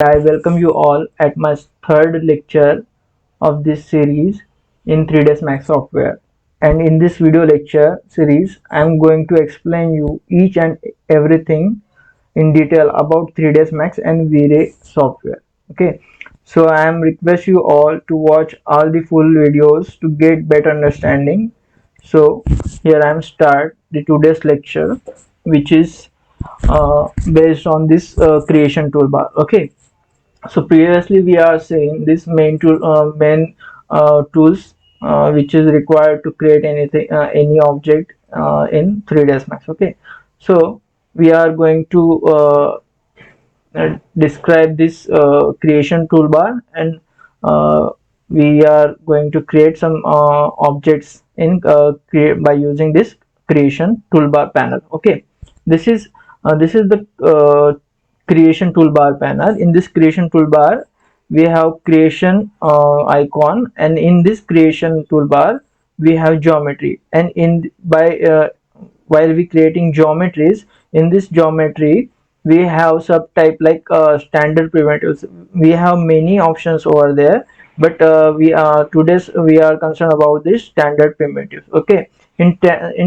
I welcome you all at my third lecture of this series in 3ds Max software. And in this video lecture series, I am going to explain you each and everything in detail about 3ds Max and V-Ray software. Okay, so I am request you all to watch all the full videos to get better understanding. So here I am start the today's lecture, which is based on this creation toolbar. Okay, so previously we are saying this main tools which is required to create anything, any object in 3ds Max. Okay, so we are going to describe this creation toolbar, and we are going to create some objects in by using this creation toolbar panel. Okay, this is the creation toolbar panel. In this creation toolbar we have creation icon, and in this creation toolbar we have geometry, and in by while we creating geometries, in this geometry we have subtype like standard primitives. We have many options over there, but we are today's we are concerned about this standard primitives. Okay, in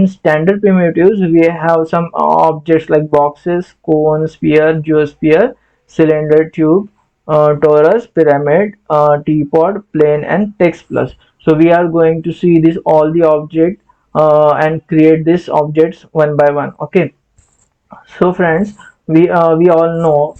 standard primitives we have some objects like boxes, cone, sphere, geosphere, cylinder, tube, torus, pyramid, teapot, plane, and text plus. So we are going to see this all the object and create these objects one by one. Okay, so friends, we all know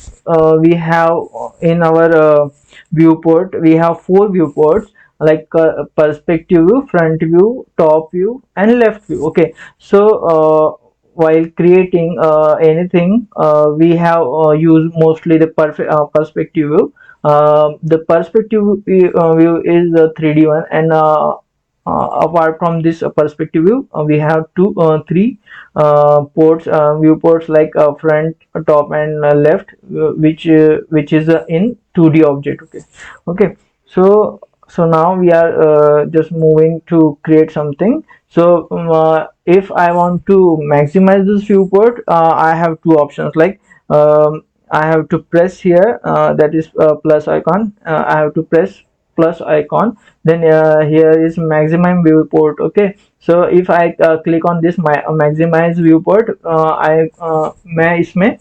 we have in our viewport we have four viewports like perspective view, front view, top view, and left view. Okay, so while creating anything, we have used mostly the perspective view. The perspective view is a 3D one, and apart from this perspective view, we have three ports, viewports like front, top, and left, which is in 2D object. Okay, okay. So now we are just moving to create something. So if I want to maximize this viewport, I have two options like I have to press here, that is plus icon. I have to press plus icon, then here is maximum viewport. Okay, so if I click on this maximize viewport, मैं इसमें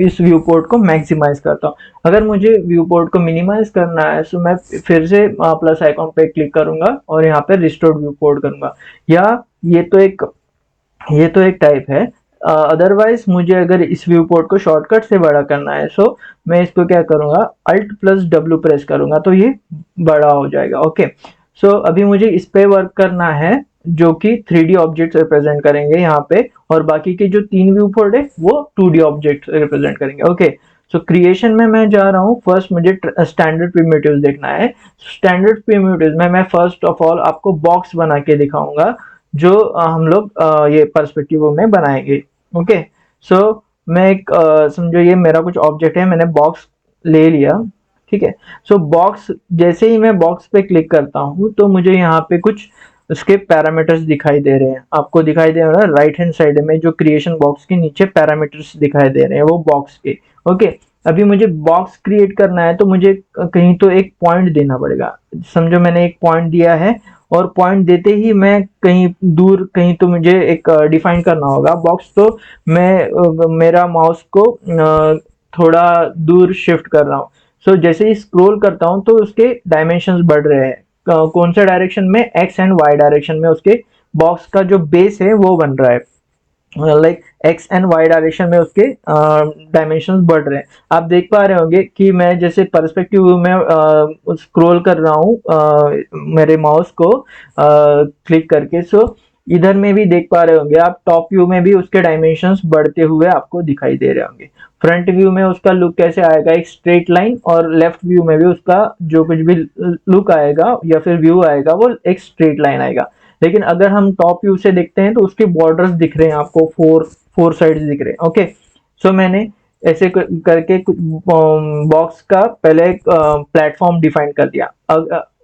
इस view port को maximise करता हूँ। अगर मुझे view port को minimise करना है तो मैं फिर से प्लस आइकॉन पे क्लिक करूंगा और यहाँ पे रिस्टोर व्यू पोर्ट करूंगा। या ये तो एक टाइप है। अदरवाइज मुझे अगर इस व्यू पोर्ट को शॉर्टकट से बड़ा करना है, सो मैं इसको क्या करूंगा, अल्ट प्लस डब्ल्यू प्रेस करूंगा तो ये बड़ा हो जाएगा। ओके, सो अभी मुझे इस पे वर्क करना है जो कि 3D ऑब्जेक्ट्स रिप्रेजेंट करेंगे यहाँ पे, और बाकी के जो तीन व्यू पोर्ट है वो 2D ऑब्जेक्ट्स रिप्रेजेंट करेंगे। ओके, सो क्रिएशन में मैं जा रहा हूँ। फर्स्ट मुझे स्टैंडर्ड प्रिमिटिव्स देखना है। स्टैंडर्ड प्रिमिटिव्स में मैं फर्स्ट ऑफ ऑल आपको बॉक्स बना के दिखाऊंगा जो हम लोग ये पर्सपेक्टिव में बनाएंगे। ओके, सो मैं एक समझो ये मेरा कुछ ऑब्जेक्ट है, मैंने बॉक्स ले लिया। ठीक है, सो बॉक्स जैसे ही मैं बॉक्स पे क्लिक करता हूँ तो मुझे यहाँ पे कुछ उसके पैरामीटर्स दिखाई दे रहे हैं। आपको दिखाई दे रहा है राइट हैंड साइड में जो क्रिएशन बॉक्स के नीचे पैरामीटर्स दिखाई दे रहे हैं वो बॉक्स के। ओके, अभी मुझे बॉक्स क्रिएट करना है तो मुझे कहीं तो एक पॉइंट देना पड़ेगा। समझो मैंने एक पॉइंट दिया है, और पॉइंट देते ही मैं कहीं दूर कहीं तो मुझे एक डिफाइन करना होगा बॉक्स। तो मैं मेरा माउस को थोड़ा दूर शिफ्ट कर रहा हूँ। सो जैसे ही स्क्रॉल करता हूँ तो उसके डायमेंशंस बढ़ रहे हैं। कौन सा डायरेक्शन में, एक्स एंड वाई डायरेक्शन में उसके बॉक्स का जो बेस है वो बन रहा है। Like X and Y direction में उसके डायमेंशंस बढ़ रहे हैं। आप देख पा रहे होंगे कि मैं जैसे पर्सपेक्टिव व्यू में स्क्रॉल कर रहा हूँ मेरे माउस को क्लिक करके। सो इधर में भी देख पा रहे होंगे आप, टॉप व्यू में भी उसके डायमेंशंस बढ़ते हुए आपको दिखाई दे रहे होंगे। फ्रंट व्यू में उसका लुक कैसे आएगा, एक स्ट्रेट लाइन, और लेफ्ट व्यू में भी उसका जो कुछ भी लुक आएगा या फिर व्यू आएगा वो एक स्ट्रेट लाइन आएगा। लेकिन अगर हम टॉप व्यू से देखते हैं तो उसके बॉर्डर्स दिख रहे हैं आपको, फोर साइड्स दिख रहे हैं। ओके, सो मैंने ऐसे करके कुछ बॉक्स का पहले एक प्लेटफॉर्म डिफाइन कर दिया।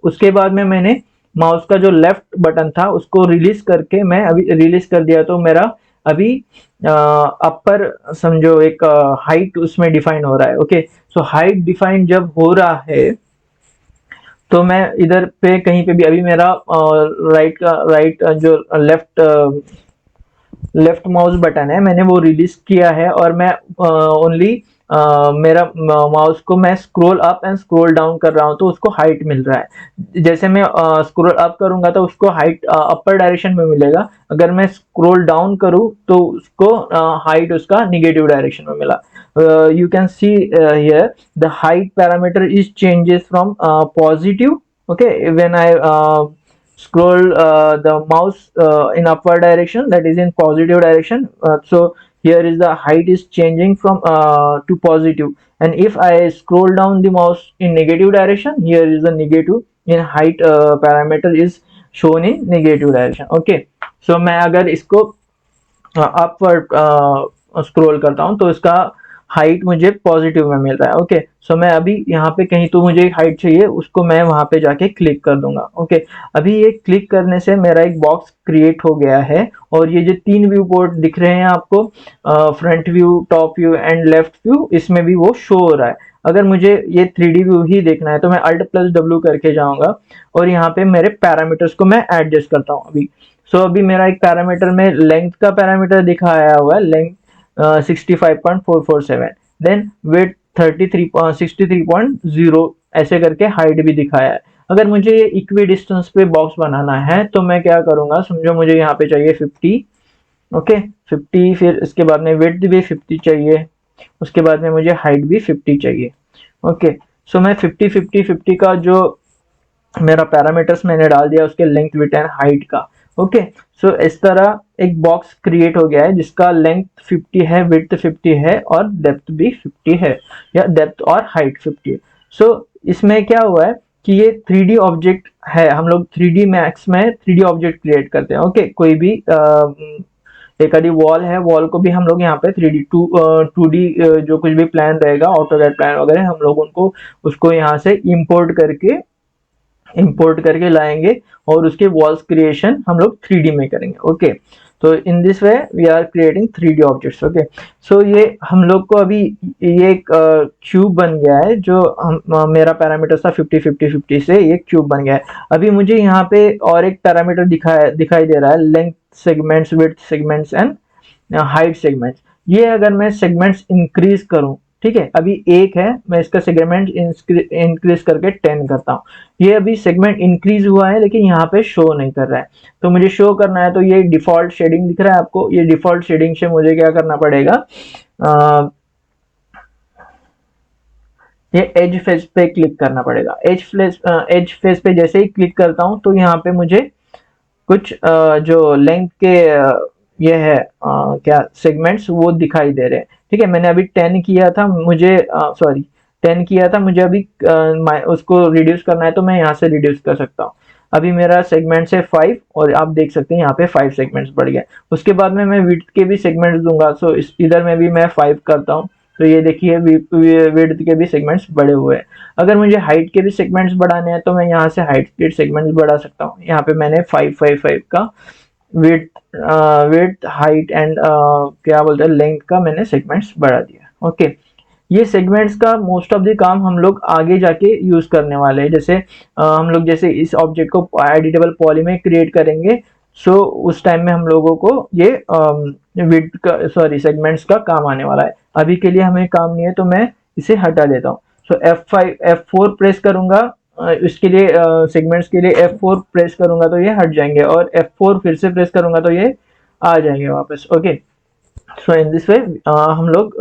उसके बाद में मैंने माउस का जो लेफ्ट बटन था उसको रिलीज करके मैं अभी रिलीज कर दिया तो मेरा अभी अपर समझो एक हाइट उसमें डिफाइन हो रहा है। ओके, सो हाइट डिफाइन जब हो रहा है तो मैं इधर पे कहीं पे भी अभी मेरा राइट जो लेफ्ट माउस बटन है मैंने वो रिलीज किया है और मैं ओनली मेरा माउस को मैं scroll up and scroll down कर रहा हूँ तो उसको हाइट मिल रहा है। जैसे मैं स्क्रॉल अप करूंगा तो उसको हाइट अपर डायरेक्शन में मिलेगा, अगर मैं स्क्रॉल डाउन करूँ तो उसको हाइट उसका निगेटिव डायरेक्शन में मिला। You can see here the height parameter is changes from positive, okay, when I scroll the mouse in upward direction, that is in positive direction, so here is the height is changing from to positive, and if I scroll down the mouse in negative direction, here is the negative in height parameter is shown in negative direction। okay, so मैं अगर इसको upward scroll करता हूँ तो इसका height मुझे positive में मिल रहा है। ओके, सो मैं अभी यहाँ पे कहीं तो मुझे हाइट चाहिए उसको मैं वहां पे जाके क्लिक कर दूंगा। ओके, अभी ये क्लिक करने से मेरा एक बॉक्स क्रिएट हो गया है और ये जो 3 व्यू पोर्ट दिख रहे हैं आपको, front view, top view and left view, इसमें भी वो शो हो रहा है। अगर मुझे ये 3D व्यू ही देखना है तो मैं Alt+W करके जाऊंगा और यहाँ पे मेरे पैरामीटर्स को मैं एडजस्ट करता हूँ अभी। सो अभी मेरा एक पैरामीटर में लेंथ का पैरामीटर दिखाया हुआ है, लेंथ 65.447, देन विड्थ 63.0 ऐसे करके हाइट भी दिखाया है। अगर मुझे ये इक्वी डिस्टेंस पे बॉक्स बनाना है तो मैं क्या करूंगा, समझो मुझे यहाँ पे चाहिए 50। ओके, 50, फिर इसके बाद में विड्थ भी 50 चाहिए, उसके बाद में मुझे हाइट भी 50 चाहिए। ओके, सो मैं 50 का जो मेरा पैरामीटर्स मैंने डाल दिया उसके लेंथ, विड्थ एंड हाइट का। ओके, सो इस तरह एक बॉक्स क्रिएट हो गया है जिसका लेंथ 50 है, विड्थ 50 है और डेप्थ भी 50 है, या डेप्थ और हाइट 50 है। सो इसमें क्या हुआ है कि ये 3D ऑब्जेक्ट है, हम लोग 3D मैक्स में 3D ऑब्जेक्ट क्रिएट करते हैं। ओके, कोई भी एक आधी वॉल है, वॉल को भी हम लोग यहाँ पे 3D 2D जो कुछ भी प्लान रहेगा, ऑटोकैड प्लान वगैरह, हम लोग उनको उसको यहाँ से इंपोर्ट करके लाएंगे और उसके वॉल्स क्रिएशन हम लोग 3D में करेंगे। ओके, तो in this way we are creating 3D objects. Okay, so ये हम लोग को अभी ये एक क्यूब बन गया है जो मेरा पैरामीटर था 50 से ये क्यूब बन गया है। अभी मुझे यहाँ पे और एक पैरामीटर दिखाई दे रहा है, length segments, width segments and height segments. ये अगर मैं सेगमेंट्स इंक्रीज करूं, ठीक है, अभी 1 है, मैं इसका सेगमेंट इंक्रीज करके 10 करता हूँ। ये अभी सेगमेंट इंक्रीज हुआ है लेकिन यहाँ पे शो नहीं कर रहा है, तो मुझे शो करना है तो ये डिफॉल्ट शेडिंग दिख रहा है आपको, ये डिफॉल्ट शेडिंग से मुझे क्या करना पड़ेगा, ये एज फेस पे क्लिक करना पड़ेगा। एज फेस पे जैसे ही क्लिक करता हूँ तो यहाँ पे मुझे कुछ जो लेंथ के ये है क्या सेगमेंट्स वो दिखाई दे रहे हैं। ठीक है, मैंने अभी 10 किया था, मुझे 10 किया था, मुझे अभी उसको रिड्यूस करना है तो मैं यहाँ से रिड्यूस कर सकता हूँ। अभी मेरा सेगमेंट्स है 5 और आप देख सकते हैं यहाँ पे 5 सेगमेंट्स बढ़ गए। उसके बाद में मैं विड्थ के भी सेगमेंट्स दूंगा, सो इधर में भी मैं 5 करता हूँ तो ये देखिए विड्थ के भी सेगमेंट्स बढ़े हुए हैं। अगर मुझे हाइट के भी सेगमेंट्स बढ़ाने हैं तो मैं यहाँ से हाइट के सेगमेंट्स बढ़ा सकता हूँ। यहाँ पे मैंने 5 का विड्थ हाइट एंड क्या बोलते हैं लेंथ का मैंने सेगमेंट्स बढ़ा दिया। ओके, ये सेगमेंट्स का मोस्ट ऑफ द काम हम लोग आगे जाके यूज करने वाले हैं। जैसे हम लोग जैसे इस ऑब्जेक्ट को एडिटेबल पॉली में क्रिएट करेंगे, सो उस टाइम में हम लोगों को ये विड्थ का सेगमेंट्स का काम आने वाला है। अभी के लिए हमें काम नहीं है तो मैं इसे हटा देता हूँ। सो F4 प्रेस करूंगा, इसके लिए सेगमेंट्स के लिए F4 प्रेस करूंगा तो ये हट जाएंगे और F4 फिर से प्रेस करूंगा तो ये आ जाएंगे वापस। ओके, सो इन दिस वे हम लोग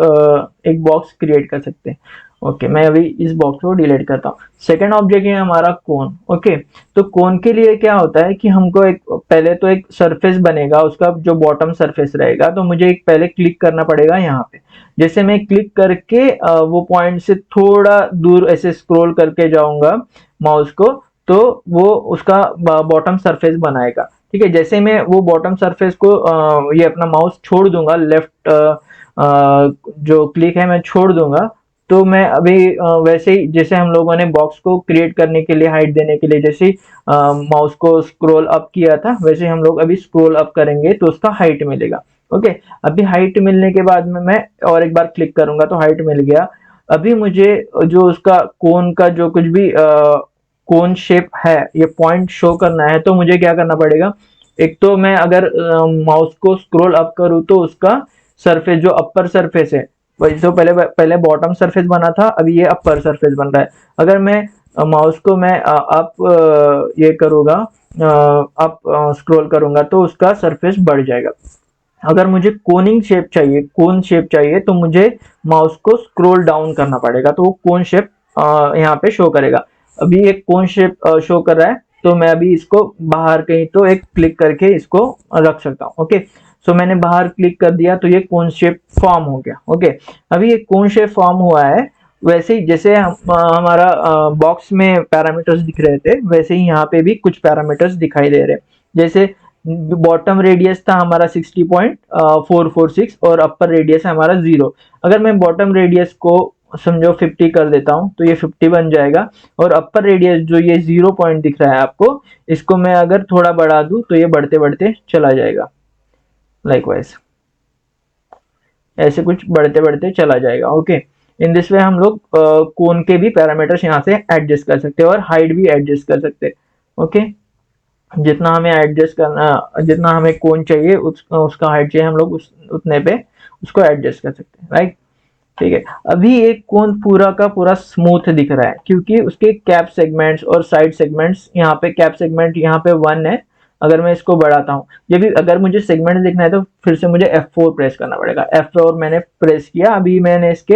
एक बॉक्स क्रिएट कर सकते हैं। ओके, मैं अभी इस बॉक्स को डिलीट करता हूँ। सेकंड ऑब्जेक्ट है हमारा कोन। ओके, तो कोन के लिए क्या होता है कि हमको एक पहले तो एक सरफेस बनेगा, उसका जो बॉटम सरफेस रहेगा, तो मुझे एक पहले क्लिक करना पड़ेगा यहाँ पे। जैसे मैं क्लिक करके वो पॉइंट से थोड़ा दूर ऐसे स्क्रॉल करके जाऊंगा माउस को तो वो उसका बॉटम सरफेस बनाएगा। ठीक है, जैसे मैं वो बॉटम सरफेस को ये अपना माउस छोड़ दूंगा, लेफ्ट जो क्लिक है मैं छोड़ दूंगा, तो मैं अभी वैसे ही जैसे हम लोगों ने बॉक्स को क्रिएट करने के लिए हाइट देने के लिए जैसे माउस को स्क्रॉल अप किया था, वैसे हम लोग अभी स्क्रॉल अप करेंगे तो उसका हाइट मिलेगा। ओके, अभी हाइट मिलने के बाद में मैं और एक बार क्लिक करूंगा तो हाइट मिल गया। अभी मुझे जो उसका कोन का जो कुछ भी कोन शेप है ये पॉइंट शो करना है, तो मुझे क्या करना पड़ेगा, एक तो मैं अगर माउस को स्क्रॉल अप करूँ तो उसका सरफेस जो अपर सरफेस है, वही तो पहले पहले बॉटम सरफेस बना था, अभी ये अपर सरफेस बन रहा है। अगर मैं माउस को मैं अप ये करूँगा, अप स्क्रॉल करूंगा तो उसका सरफेस बढ़ जाएगा। अगर मुझे कोनिंग शेप चाहिए, कोन शेप चाहिए, तो मुझे माउस को स्क्रॉल डाउन करना पड़ेगा तो वो कोन शेप यहाँ पे शो करेगा। अभी एक कोन शेप शो कर रहा है, तो मैं अभी इसको बाहर कहीं तो एक क्लिक करके इसको रख सकता हूँ। ओके, सो मैंने बाहर क्लिक कर दिया तो ये कोन शेप फॉर्म हो गया। ओके, अभी ये कोन शेप फॉर्म हुआ है, वैसे ही जैसे हमारा बॉक्स में पैरामीटर्स दिख रहे थे, वैसे ही यहाँ पे भी कुछ पैरामीटर्स दिखाई दे रहे हैं। जैसे बॉटम रेडियस था हमारा 60.446 और अपर रेडियस है हमारा 0। अगर मैं बॉटम रेडियस को समझो 50 कर देता हूँ तो ये 50 बन जाएगा, और अपर रेडियस जो ये 0 पॉइंट दिख रहा है आपको, इसको मैं अगर थोड़ा बढ़ा दूं तो ये बढ़ते बढ़ते चला जाएगा। लाइकवाइज ऐसे कुछ बढ़ते बढ़ते चला जाएगा। ओके, इन दिस वे हम लोग कोन के भी पैरामीटर्स यहाँ से एडजस्ट कर सकते हैं और हाइट भी एडजस्ट कर सकते हैं। ओके, जितना हमें एडजस्ट करना, जितना हमें कोन चाहिए उसका हाइट चाहिए, हम लोग उतने पे उसको एडजस्ट कर सकते हैं। राइट, ठीक है। अभी एक कोन पूरा का पूरा स्मूथ दिख रहा है क्योंकि उसके कैप सेगमेंट्स और साइड सेगमेंट्स, यहाँ पे कैप सेगमेंट यहाँ पे 1 है। अगर मैं इसको बढ़ाता हूँ, ये भी अगर मुझे सेगमेंट देखना है तो फिर से मुझे F4 प्रेस करना पड़ेगा। F4 मैंने प्रेस किया, अभी मैंने इसके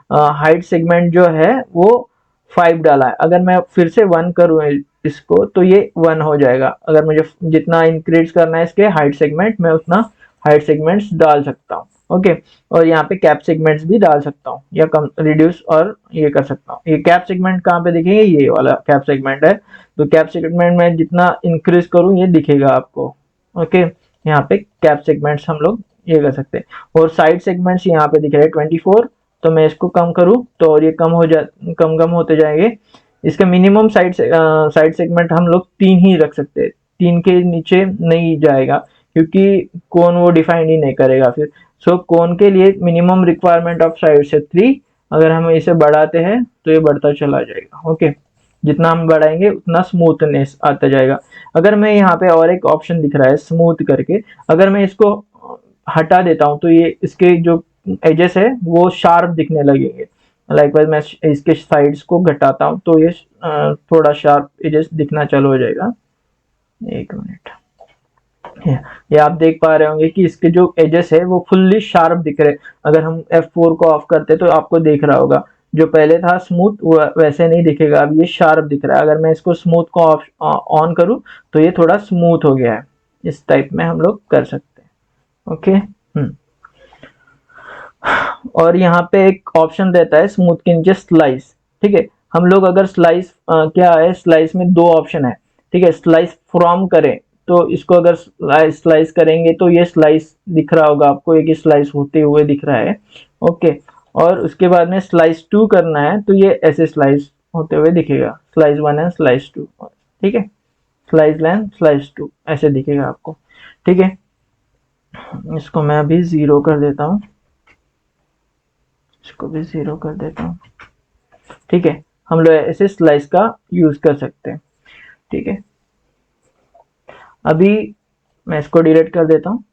हाइट सेगमेंट जो है वो 5 डाला है। अगर मैं फिर से 1 करूँ इसको तो ये 1 हो जाएगा। अगर मुझे जितना इंक्रीज करना है इसके हाइट सेगमेंट, मैं उतना हाइट सेगमेंट्स डाल सकता हूँ। ओके, और यहाँ पे कैप सेगमेंट्स भी डाल सकता हूँ या कम रिड्यूस और ये कर सकता हूँ। ये कैप सेगमेंट कहाँ पे दिखेंगे, ये वाला कैप सेगमेंट है, तो कैप सेगमेंट में जितना इंक्रीज करूँ ये दिखेगा आपको। ओके, यहाँ पे कैप सेगमेंट्स हम लोग ये कर सकते हैं, और साइड सेगमेंट्स यहाँ पे दिख रहे हैं 24, तो मैं इसको कम करूँ तो और ये कम होते जाएंगे। इसका मिनिमम साइड सेगमेंट हम लोग 3 ही रख सकते हैं, 3 के नीचे नहीं जाएगा क्योंकि कोन वो डिफाइन ही नहीं करेगा फिर। सो कोन के लिए मिनिमम रिक्वायरमेंट ऑफ साइड से 3, अगर हम इसे बढ़ाते हैं तो ये बढ़ता चला जाएगा। ओके, जितना हम बढ़ाएंगे उतना स्मूथनेस आता जाएगा। अगर मैं यहाँ पे और एक ऑप्शन दिख रहा है स्मूथ करके, अगर मैं इसको हटा देता हूँ तो ये इसके जो एजेस है वो शार्प दिखने लगेंगे। लाइकवाइज मैं इसके साइड्स को घटाता हूँ तो ये थोड़ा शार्प एजेस दिखना चालू हो जाएगा। एक मिनट, ये आप देख पा रहे होंगे कि इसके जो एजेस है वो फुल्ली शार्प दिख रहे हैं। अगर हम F4 को ऑफ करते तो आपको देख रहा होगा जो पहले था स्मूथ वैसे नहीं दिखेगा, अब ये शार्प दिख रहा है। अगर मैं इसको स्मूथ को ऑफ ऑन करूं तो ये थोड़ा स्मूथ हो गया है। इस टाइप में हम लोग कर सकते हैं। ओके, और यहाँ पे एक ऑप्शन रहता है स्मूथ के नीचे स्लाइस। ठीक है, हम लोग अगर स्लाइस क्या है, स्लाइस में 2 ऑप्शन है। ठीक है, स्लाइस फ्रॉम करें तो इसको अगर स्लाइस करेंगे तो ये स्लाइस दिख रहा होगा आपको, एक स्लाइस होते हुए दिख रहा है। ओके, और उसके बाद में स्लाइस 2 करना है तो ये ऐसे स्लाइस होते हुए दिखेगा, स्लाइस 1 एंड स्लाइस 2। ठीक है, स्लाइस लेंथ स्लाइस 2 ऐसे दिखेगा आपको। ठीक है, इसको मैं अभी 0 कर देता हूँ, इसको भी 0 कर देता हूँ। ठीक है, हम लोग ऐसे स्लाइस का यूज कर सकते हैं। ठीक है, अभी मैं इसको डिलीट कर देता हूँ।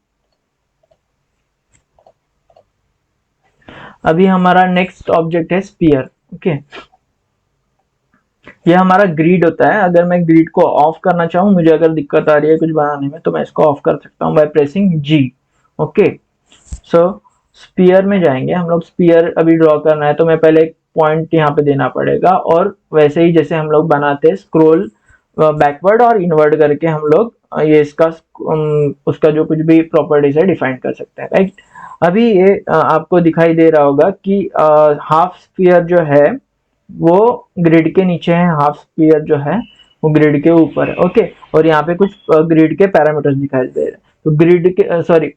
अभी हमारा नेक्स्ट ऑब्जेक्ट है स्पीयर। ओके, ये हमारा ग्रिड होता है। अगर मैं ग्रिड को ऑफ करना चाहूँ, मुझे अगर दिक्कत आ रही है कुछ बनाने में, तो मैं इसको ऑफ कर सकता हूँ by pressing G। Okay, so sphere में जाएंगे हम लोग। स्पीयर अभी ड्रॉ करना है तो मैं पहले एक पॉइंट यहाँ पे देना पड़ेगा, और वैसे ही जैसे हम लोग बनाते हैं स्क्रोल बैकवर्ड और इनवर्ड करके हम लोग ये इसका उसका जो कुछ भी प्रॉपर्टीज है डिफाइन कर सकते हैं। राइट, अभी ये आपको दिखाई दे रहा होगा कि हाफ स्पीयर जो है वो ग्रिड के नीचे है, हाफ स्पीयर जो है वो ग्रिड के ऊपर है। ओके, और यहाँ पे कुछ ग्रिड के पैरामीटर्स दिखाई दे रहे हैं। तो ग्रिड के सॉरी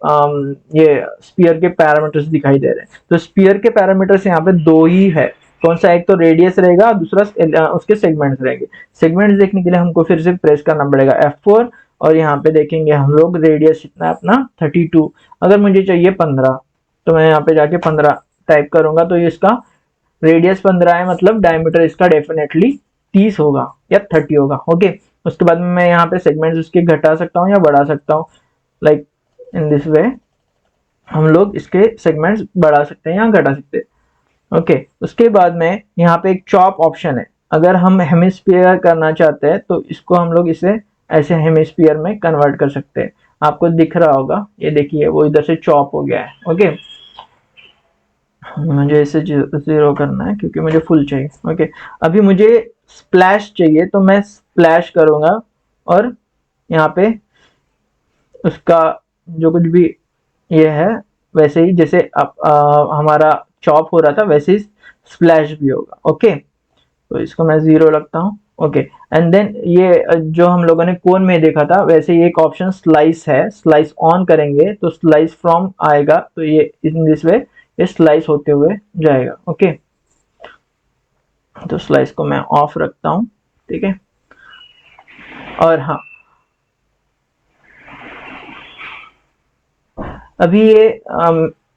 ये स्पीयर के पैरामीटर्स दिखाई दे रहे हैं। तो स्पीयर के पैरामीटर्स यहाँ पे 2 ही है। कौन सा, एक तो रेडियस रहेगा, दूसरा उसके सेगमेंट्स रहेंगे। सेगमेंट्स देखने के लिए हमको फिर से प्रेस करना पड़ेगा F4, और यहाँ पे देखेंगे हम लोग रेडियस इतना अपना 32, अगर मुझे चाहिए 15 तो मैं यहाँ पे जाके 15 टाइप करूंगा, तो इसका रेडियस 15 है, मतलब डायमीटर इसका डेफिनेटली 30 होगा या 30 होगा। ओके, उसके बाद में मैं यहाँ पे सेगमेंट्स उसके घटा सकता हूँ या बढ़ा सकता हूँ, लाइक इन दिस वे हम लोग इसके सेगमेंट्स बढ़ा सकते हैं या घटा सकते हैं। ओके, उसके बाद में यहाँ पे एक चॉप ऑप्शन है, अगर हम हेमिस्फीयर करना चाहते हैं तो इसको हम लोग इसे ऐसे हेमिस्फीयर में कन्वर्ट कर सकते हैं। आपको दिख रहा होगा, ये देखिए वो इधर से चॉप हो गया है। ओके, मुझे इसे 0 करना है क्योंकि मुझे फुल चाहिए। ओके, अभी मुझे स्प्लैश चाहिए तो मैं स्प्लैश करूंगा और यहाँ पे उसका जो कुछ भी ये है वैसे ही जैसे हमारा चॉप हो रहा था वैसे ही स्प्लैश भी होगा। ओके, तो इसको मैं 0 लगता हूँ। ओके, एंड देन ये जो हम लोगों ने कोन में देखा था वैसे ही एक ऑप्शन स्लाइस है, स्लाइस ऑन करेंगे तो स्लाइस फ्रॉम आएगा, तो ये इन दिस वे ये स्लाइस होते हुए जाएगा। ओके, तो स्लाइस को मैं ऑफ रखता हूँ। ठीक है, और हाँ अभी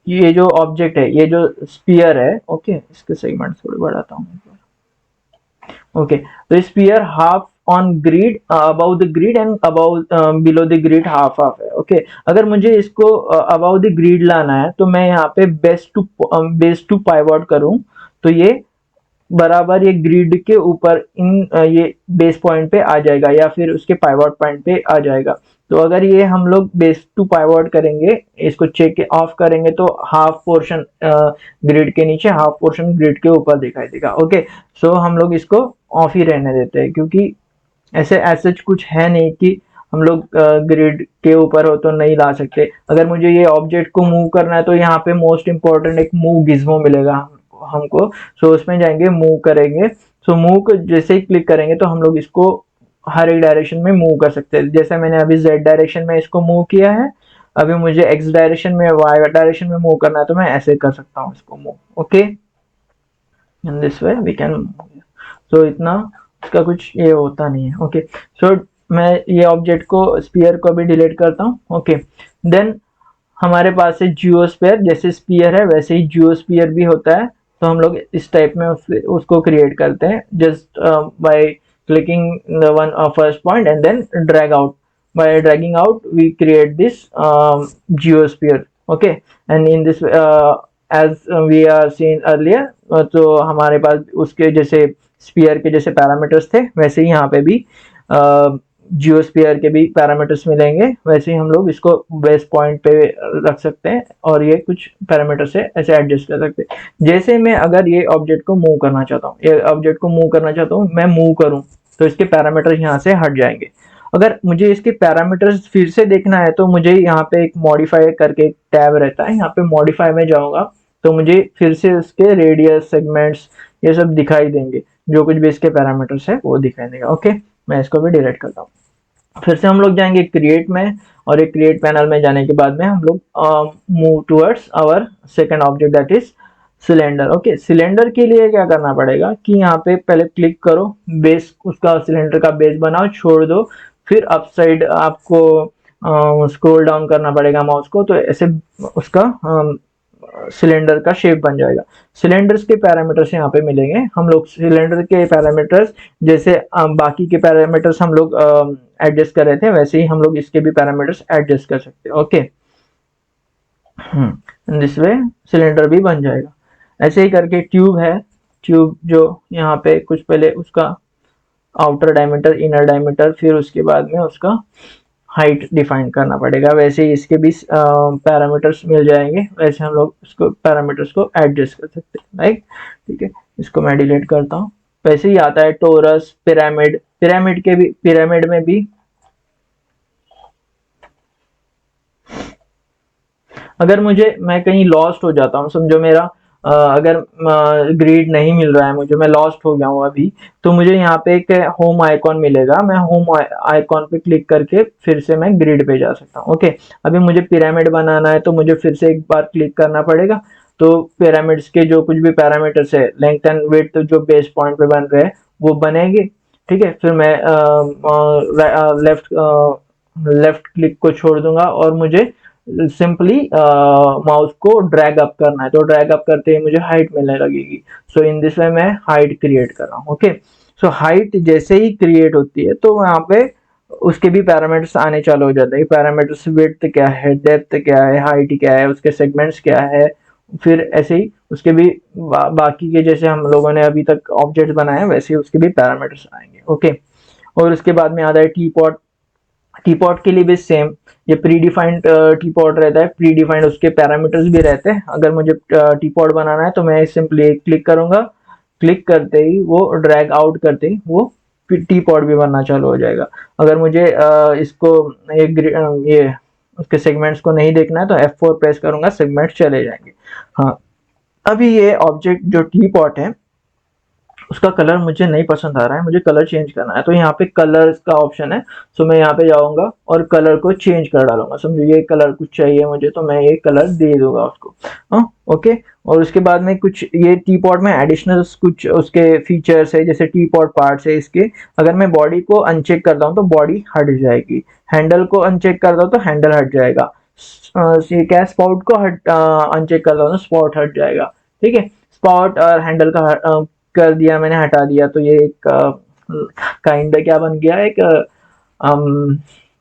ये जो ऑब्जेक्ट है, ये जो स्पीयर है, ओके इसके सेगमेंट थोड़े बढ़ाता हूँ। ओके, तो sphere half on grid, above the grid and above below the grid half half है। ओके, अगर मुझे इसको अबाउ द ग्रिड लाना है तो मैं यहाँ पे बेस टू पाइवॉट करूँ तो ये बराबर ये ग्रिड के ऊपर ये बेस पॉइंट पे आ जाएगा या फिर उसके पाइवॉट पॉइंट पे आ जाएगा। तो अगर ये हम लोग बेस टू पाइवॉट करेंगे, इसको चेक ऑफ करेंगे तो हाफ पोर्शन ग्रिड के नीचे, हाफ पोर्शन ग्रिड के ऊपर दिखाई देगा। ओके, सो हम लोग इसको ऑफ ही रहने देते हैं क्योंकि ऐसे ऐसे कुछ है नहीं कि हम लोग ग्रिड के ऊपर हो तो नहीं ला सकते। अगर मुझे ये ऑब्जेक्ट को मूव करना है तो यहाँ पे मोस्ट इंपॉर्टेंट एक मूव गिज्मो मिलेगा हमको। सो उसमें जाएंगे, मूव करेंगे। सो मूव को जैसे ही क्लिक करेंगे तो हम लोग इसको हर एक डायरेक्शन में मूव कर सकते हैं। जैसे मैंने अभी जेड डायरेक्शन में इसको मूव किया है, अभी मुझे एक्स डायरेक्शन में, वाई डायरेक्शन में मूव करना है तो मैं ऐसे कर सकता हूँ इसको move. Okay, in this way we can. So इतना इसका कुछ ये होता नहीं है। ओके, सो मैं ये ऑब्जेक्ट को, स्पीयर को भी डिलीट करता हूँ। ओके, देन हमारे पास है जियोस्फीयर, जैसे स्पीयर है वैसे ही जियोस्फीयर भी होता है, तो हम लोग इस टाइप में उसको क्रिएट करते हैं just by clicking the one first point and then drag out. By dragging out we create this geosphere. Okay, and in this as we are seen earlier, तो हमारे पास उसके जैसे स्पीयर के जैसे पैरामीटर्स थे वैसे ही यहाँ पे भी जियोस्फीयर के भी पैरामीटर्स मिलेंगे, वैसे ही हम लोग इसको बेस पॉइंट पे रख सकते हैं और ये कुछ पैरामीटर से ऐसे एडजस्ट कर सकते हैं। जैसे मैं अगर ये ऑब्जेक्ट को मूव करना चाहता हूँ, ये ऑब्जेक्ट को मूव करना चाहता हूँ, मैं मूव करूँ तो इसके पैरामीटर्स यहाँ से हट जाएंगे। अगर मुझे इसके पैरामीटर्स फिर से देखना है तो मुझे यहाँ पे एक मॉडिफाई करके एक टैब रहता है, यहाँ पे मॉडिफाई में जाऊंगा तो मुझे फिर से इसके रेडियस, सेगमेंट्स ये सब दिखाई देंगे, जो कुछ भी इसके पैरामीटर्स है वो दिखाई देगा। ओके, मैं इसको भी डिलीट करता हूँ। फिर से हम लोग जाएंगे क्रिएट में, और एक क्रिएट पैनल में जाने के बाद में हम लोग move towards our second object that is cylinder. Okay, cylinder के लिए क्या करना पड़ेगा कि यहाँ पे पहले क्लिक करो, बेस उसका सिलेंडर का बेस बनाओ, छोड़ दो, फिर अप साइड आपको स्क्रॉल डाउन करना पड़ेगा माउस को, तो ऐसे उसका सिलेंडर का शेप बन जाएगा। सिलेंडर्स के पैरामीटर्स यहाँ पे मिलेंगे, हम लोग सिलेंडर के पैरामीटर्स जैसे बाकी के पैरामीटर्स हम लोग एडजस्ट कर रहे थे वैसे ही हम लोग इसके भी पैरामीटर्स एडजस्ट कर सकते हैं। ओके, दिस वे सिलेंडर भी बन जाएगा। ऐसे ही करके ट्यूब है, ट्यूब जो यहाँ पे कुछ पहले उसका आउटर डायमीटर, इनर डायमीटर, फिर उसके बाद में उसका हाइट डिफाइन करना पड़ेगा, वैसे ही इसके भी पैरामीटर्स मिल जाएंगे, वैसे हम लोग उसको पैरामीटर्स को एडजस्ट कर सकते हैं। राइट, ठीक है, इसको मैं डिलीट करता हूँ। वैसे ही आता है टोरस, पिरामिड, पिरामिड के भी, पिरामिड में भी अगर मैं कहीं लॉस्ट हो जाता हूँ, समझो मेरा अगर ग्रिड नहीं मिल रहा है मुझे, मैं लॉस्ट हो गया हूँ अभी, तो मुझे यहाँ पे एक होम आइकॉन मिलेगा, मैं होम आइकॉन पे क्लिक करके फिर से मैं ग्रिड पे जा सकता हूँ। ओके, अभी मुझे पिरामिड बनाना है तो मुझे फिर से एक बार क्लिक करना पड़ेगा, तो पिरामिड्स के जो कुछ भी पैरामीटर्स है, लेंथ एंड विड्थ जो बेस पॉइंट पे बन रहे हैं वो बनेंगे। ठीक है, फिर मैं लेफ्ट लेफ्ट क्लिक को छोड़ दूंगा और मुझे सिंपली माउस को ड्रैग अप करना है, तो ड्रैग अप करते ही मुझे हाइट मिलने लगेगी। सो इन दिस वे मैं हाइट क्रिएट कर रहा हूँ। ओके, सो हाइट जैसे ही क्रिएट होती है तो यहाँ पे उसके भी पैरामीटर्स आने चालू हो जाते हैं। पैरामीटर्स विड्थ क्या है, डेप्थ क्या है, हाइट क्या है, उसके सेगमेंट्स क्या है, फिर ऐसे ही उसके भी बाकी के जैसे हम लोगों ने अभी तक ऑब्जेक्ट बनाए हैं वैसे ही उसके भी पैरामीटर्स आएंगे। ओके, और उसके बाद में आता है टी पॉट। टी पॉट के लिए भी सेम, ये प्री डिफाइंड टी पॉट रहता है, प्री डिफाइंड उसके पैरामीटर्स भी रहते हैं। अगर मुझे टी पॉट बनाना है तो मैं सिंपली क्लिक करूंगा, क्लिक करते ही वो ड्रैग आउट करते ही वो टी पॉट भी बनना चालू हो जाएगा। अगर मुझे इसको ये उसके सेगमेंट्स को नहीं देखना है तो F4 प्रेस करूंगा, सेगमेंट्स चले जाएंगे। हाँ, अभी ये ऑब्जेक्ट जो टी पॉट है उसका कलर मुझे नहीं पसंद आ रहा है, मुझे कलर चेंज करना है, तो यहाँ पे कलर का ऑप्शन है। सो मैं यहाँ पे जाऊंगा और कलर को चेंज कर डालूंगा। समझो ये कलर कुछ चाहिए मुझे तो मैं ये कलर दे दूंगा उसको। हाँ, ओके। और उसके बाद में कुछ ये टी पॉट में एडिशनल कुछ उसके फीचर्स है, जैसे टी पॉट पार्ट्स है इसके। अगर मैं बॉडी को अनचेक करता हूँ तो बॉडी हट जाएगी, हैंडल को अनचेक करता हूँ तो हैंडल हट जाएगा, क्या स्पॉट को अनचेक करता हूँ तो स्पॉट हट जाएगा। ठीक है, स्पॉट और हैंडल का कर दिया मैंने, हटा दिया, तो ये एक काइंड क्या बन गया, एक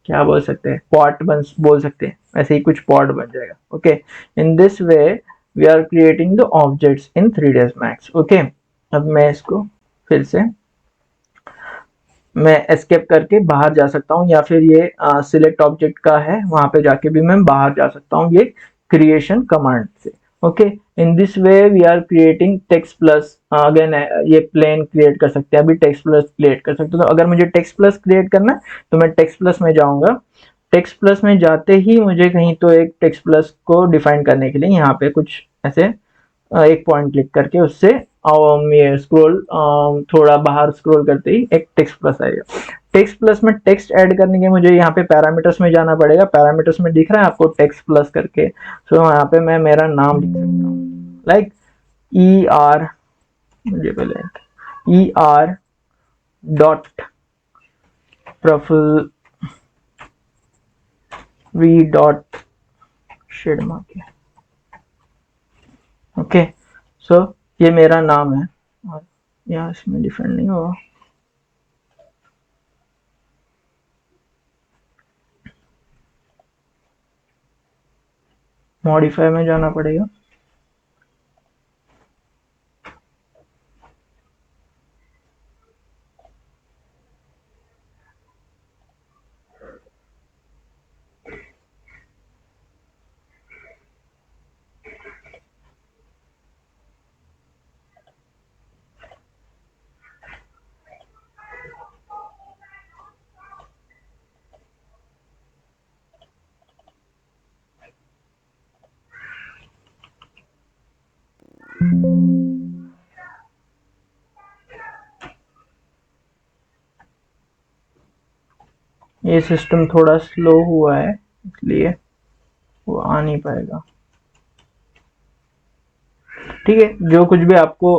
क्या बोल सकते हैं, पॉट बन बोल सकते हैं, ऐसे ही कुछ पॉट बन जाएगा। Okay, in this way we are creating the objects in 3ds Max। Okay, अब मैं इसको फिर से मैं एस्केप करके बाहर जा सकता हूँ, या फिर ये सिलेक्ट ऑब्जेक्ट का है वहां पे जाके भी मैं बाहर जा सकता हूँ ये क्रिएशन कमांड से। Okay, in this way we are creating text plus. Again ये प्लेन क्रिएट कर सकते हैं, अभी टेक्स्ट प्लस क्रिएट कर सकते हो। तो अगर मुझे टेक्स्ट प्लस क्रिएट करना है तो मैं टेक्स्ट प्लस में जाऊंगा। टेक्स्ट प्लस में जाते ही मुझे कहीं तो एक टेक्स्ट प्लस को डिफाइन करने के लिए यहाँ पे कुछ ऐसे एक पॉइंट क्लिक करके उससे ये स्क्रॉल थोड़ा बाहर स्क्रॉल करते ही एक टेक्स्ट प्लस आएगा। टेक्स्ट प्लस में टेक्स्ट ऐड करने के मुझे यहाँ पे पैरामीटर्स में जाना पड़ेगा। पैरामीटर्स में दिख रहा है आपको टेक्स्ट प्लस करके, तो यहाँ पे मैं मेरा नाम लिख सकता हूँ, लाइक ER, मुझे पहले ER dot Praful V dot shade mark. Okay, so ये मेरा नाम है और यहाँ इसमें डिफरेंट नहीं होगा। मॉडिफाई में जाना पड़ेगा। ये सिस्टम थोड़ा स्लो हुआ है इसलिए वो आ नहीं पाएगा। ठीक है, जो कुछ भी आपको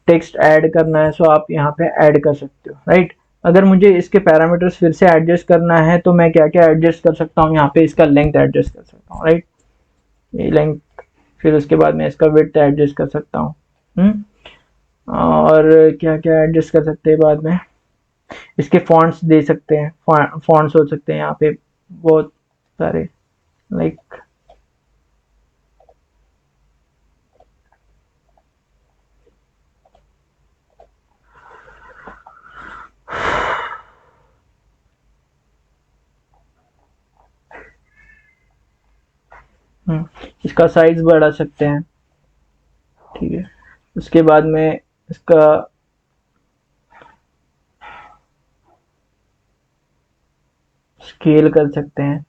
टेक्स्ट ऐड करना है सो आप यहाँ पे ऐड कर सकते हो, राइट। अगर मुझे इसके पैरामीटर्स फिर से एडजस्ट करना है तो मैं क्या क्या एडजस्ट कर सकता हूँ, यहाँ पे इसका लेंथ एडजस्ट कर सकता हूँ, राइट, ये लेंथ। फिर उसके बाद में इसका विड्थ एडजस्ट कर सकता हूँ। और क्या क्या एडजस्ट कर सकते हैं बाद में, इसके फॉन्ट्स दे सकते हैं, फॉन्ट्स हो सकते हैं यहाँ पे बहुत सारे, लाइक इसका साइज बढ़ा सकते हैं। ठीक है, उसके बाद में इसका स्केल कर सकते हैं।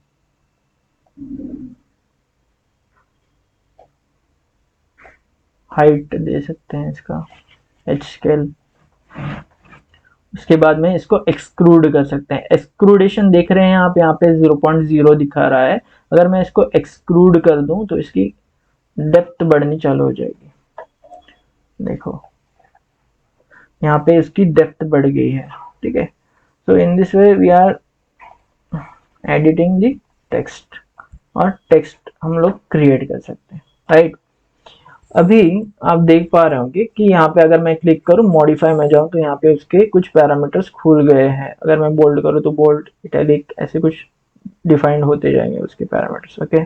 हाइट दे सकते हैं इसका एच स्केल। उसके बाद में इसको एक्सक्लूड कर सकते हैं। एक्सक्लूडेशन देख रहे हैं आप, यहाँ पे 0.0 दिखा रहा है। अगर मैं इसको एक्सक्लूड कर दूं तो इसकी डेप्थ बढ़नी चालू हो जाएगी। देखो यहाँ पे इसकी डेप्थ बढ़ गई है। ठीक है, so in this way we are editing the text, और टेक्स्ट हम लोग क्रिएट कर सकते हैं, राइट। अभी आप देख पा रहे होंगे कि यहाँ पे अगर मैं क्लिक करूँ मॉडिफाई में जाऊँ तो यहाँ पे उसके कुछ पैरामीटर्स खुल गए हैं। अगर मैं बोल्ड करूँ तो बोल्ड, इटैलिक, ऐसे कुछ डिफाइंड होते जाएंगे उसके पैरामीटर्स, ओके।